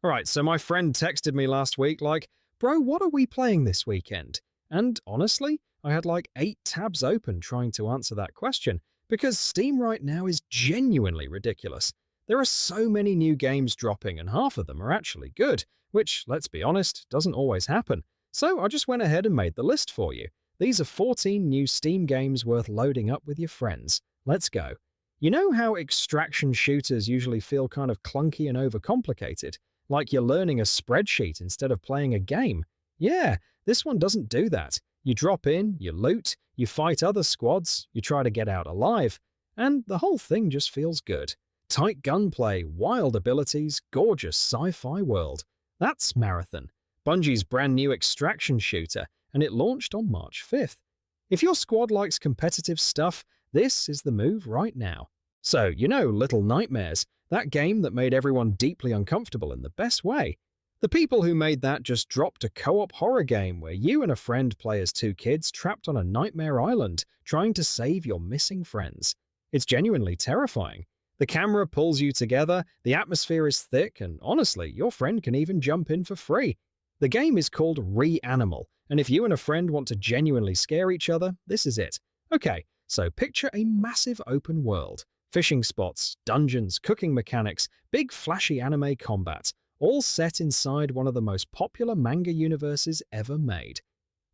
Right, so my friend texted me last week like, "Bro, what are we playing this weekend?" And honestly, I had like 8 tabs open trying to answer that question because Steam right now is genuinely ridiculous. There are so many new games dropping and half of them are actually good, which, let's be honest, doesn't always happen. So I just went ahead and made the list for you. These are 14 new Steam games worth loading up with your friends. Let's go. You know how extraction shooters usually feel kind of clunky and overcomplicated? Like you're learning a spreadsheet instead of playing a game. Yeah, this one doesn't do that. You drop in, you loot, you fight other squads, you try to get out alive, and the whole thing just feels good. Tight gunplay, wild abilities, gorgeous sci-fi world. That's Marathon, Bungie's brand new extraction shooter, and it launched on March 5th. If your squad likes competitive stuff, this is the move right now. So, you know Little Nightmares, that game that made everyone deeply uncomfortable in the best way. The people who made that just dropped a co-op horror game where you and a friend play as two kids trapped on a nightmare island trying to save your missing friends. It's genuinely terrifying. The camera pulls you together, the atmosphere is thick, and honestly, your friend can even jump in for free. The game is called REANIMAL, and if you and a friend want to genuinely scare each other, this is it. Okay, so picture a massive open world. Fishing spots, dungeons, cooking mechanics, big flashy anime combat, all set inside one of the most popular manga universes ever made.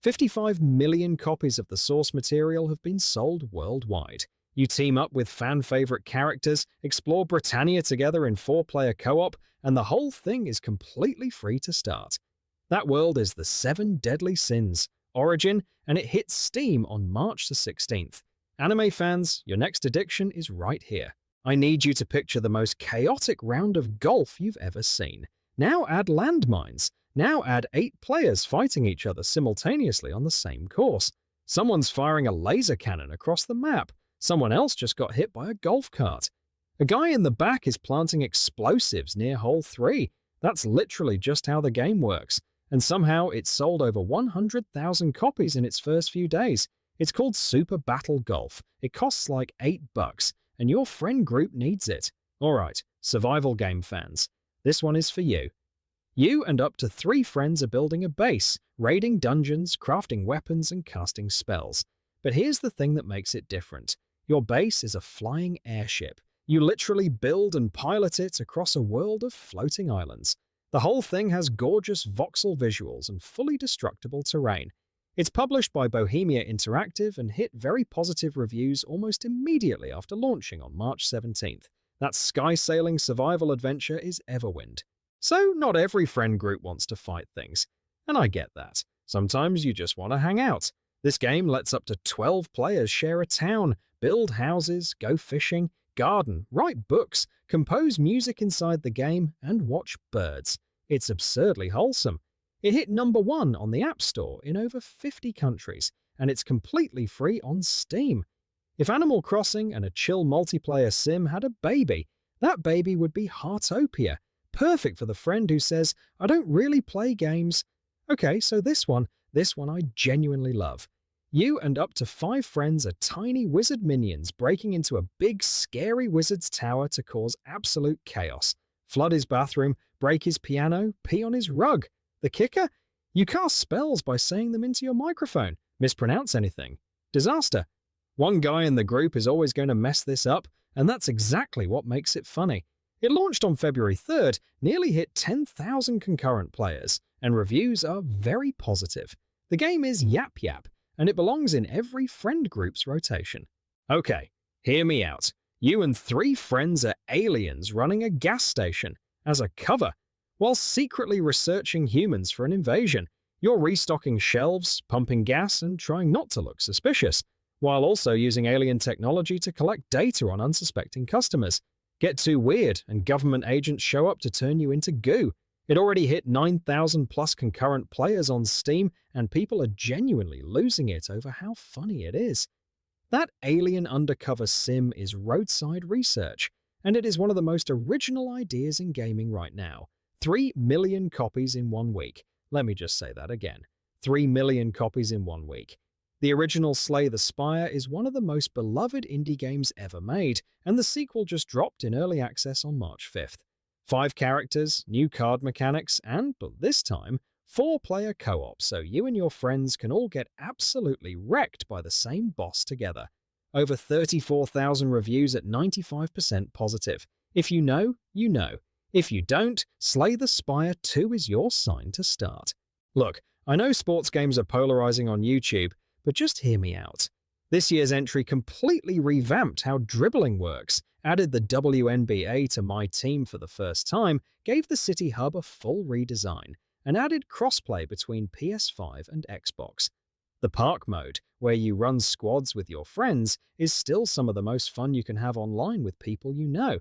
55 million copies of the source material have been sold worldwide. You team up with fan-favorite characters, explore Britannia together in 4-player co-op, and the whole thing is completely free to start. That world is the 7 Deadly Sins, Origin, and it hits Steam on March the 16th. Anime fans, your next addiction is right here. I need you to picture the most chaotic round of golf you've ever seen. Now add landmines. Now add 8 players fighting each other simultaneously on the same course. Someone's firing a laser cannon across the map. Someone else just got hit by a golf cart. A guy in the back is planting explosives near hole 3. That's literally just how the game works. And somehow it sold over 100,000 copies in its first few days. It's called Super Battle Golf. It costs like $8, and your friend group needs it. Alright, survival game fans. This one is for you. You and up to 3 friends are building a base, raiding dungeons, crafting weapons, and casting spells. But here's the thing that makes it different. Your base is a flying airship. You literally build and pilot it across a world of floating islands. The whole thing has gorgeous voxel visuals and fully destructible terrain. It's published by Bohemia Interactive and hit very positive reviews almost immediately after launching on March 17th. That sky-sailing survival adventure is Everwind. So not every friend group wants to fight things. And I get that. Sometimes you just want to hang out. This game lets up to 12 players share a town, build houses, go fishing, garden, write books, compose music inside the game, and watch birds. It's absurdly wholesome. It hit #1 on the App Store in over 50 countries, and it's completely free on Steam. If Animal Crossing and a chill multiplayer sim had a baby, that baby would be Heartopia, perfect for the friend who says, "I don't really play games." Okay, so this one I genuinely love. You and up to 5 friends are tiny wizard minions breaking into a big, scary wizard's tower to cause absolute chaos. Flood his bathroom, break his piano, pee on his rug. The kicker? You cast spells by saying them into your microphone. Mispronounce anything. Disaster. One guy in the group is always going to mess this up, and that's exactly what makes it funny. It launched on February 3rd, nearly hit 10,000 concurrent players, and reviews are very positive. The game is YAPYAP, and it belongs in every friend group's rotation. Okay, hear me out. You and 3 friends are aliens running a gas station. As a cover, while secretly researching humans for an invasion, you're restocking shelves, pumping gas, and trying not to look suspicious, while also using alien technology to collect data on unsuspecting customers. Get too weird, and government agents show up to turn you into goo. It already hit 9,000 plus concurrent players on Steam, and people are genuinely losing it over how funny it is. That alien undercover sim is Roadside Research, and it is one of the most original ideas in gaming right now. 3 million copies in 1 week. Let me just say that again. 3 million copies in 1 week. The original Slay the Spire is one of the most beloved indie games ever made, and the sequel just dropped in early access on March 5th. 5 characters, new card mechanics, and, but this time, 4-player co-op so you and your friends can all get absolutely wrecked by the same boss together. Over 34,000 reviews at 95% positive. If you know, you know. If you don't, Slay the Spire 2 is your sign to start. Look, I know sports games are polarizing on YouTube, but just hear me out. This year's entry completely revamped how dribbling works, added the WNBA to my team for the first time, gave the City Hub a full redesign, and added crossplay between PS5 and Xbox. The park mode, where you run squads with your friends, is still some of the most fun you can have online with people you know.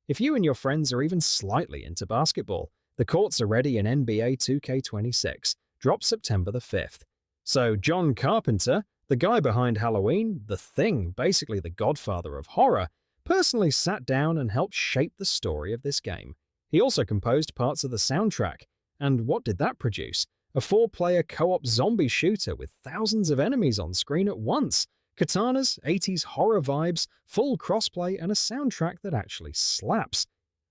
If you and your friends are even slightly into basketball, the courts are ready in NBA 2K26, drops September the 5th. So John Carpenter, the guy behind Halloween, The Thing, basically the godfather of horror, personally sat down and helped shape the story of this game. He also composed parts of the soundtrack. And what did that produce? A 4-player co-op zombie shooter with thousands of enemies on screen at once, katanas, 80s horror vibes, full crossplay, and a soundtrack that actually slaps.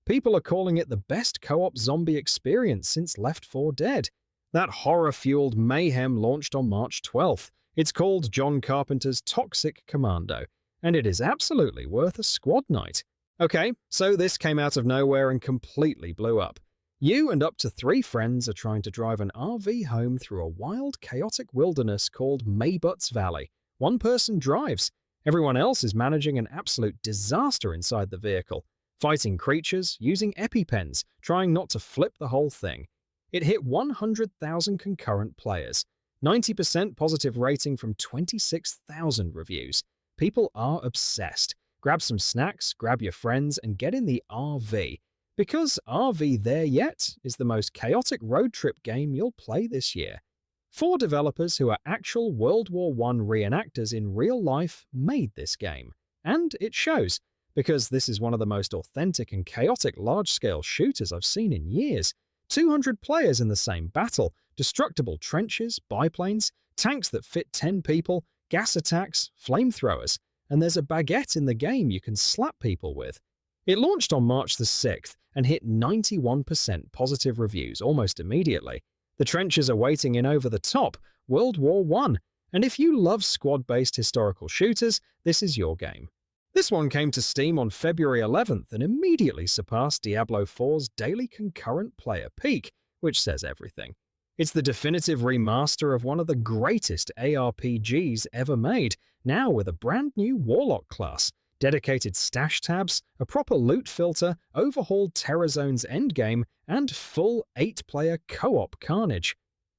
People are calling it the best co-op zombie experience since Left 4 Dead. That horror-fueled mayhem launched on March 12th. It's called John Carpenter's Toxic Commando, and it is absolutely worth a squad night. Okay, so this came out of nowhere and completely blew up. You and up to 3 friends are trying to drive an RV home through a wild, chaotic wilderness called Maybutts Valley. One person drives. Everyone else is managing an absolute disaster inside the vehicle, fighting creatures, using EpiPens, trying not to flip the whole thing. It hit 100,000 concurrent players, 90% positive rating from 26,000 reviews. People are obsessed. Grab some snacks, grab your friends, and get in the RV. Because RV There Yet is the most chaotic road trip game you'll play this year. 4 developers who are actual World War I reenactors in real life made this game. And it shows, because this is one of the most authentic and chaotic large-scale shooters I've seen in years. 200 players in the same battle, destructible trenches, biplanes, tanks that fit 10 people, gas attacks, flamethrowers, and there's a baguette in the game you can slap people with. It launched on March the 6th and hit 91% positive reviews almost immediately. The trenches are waiting in over the top, World War I, and if you love squad-based historical shooters, this is your game. This one came to Steam on February 11th and immediately surpassed Diablo 4's daily concurrent player peak, which says everything. It's the definitive remaster of one of the greatest ARPGs ever made, now with a brand new Warlock class, dedicated stash tabs, a proper loot filter, overhauled TerraZone's endgame, and full 8-player co-op carnage.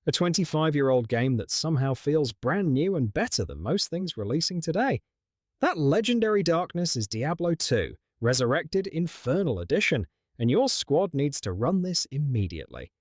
A 25-year-old game that somehow feels brand new and better than most things releasing today. That legendary darkness is Diablo 2, Resurrected Infernal Edition, and your squad needs to run this immediately.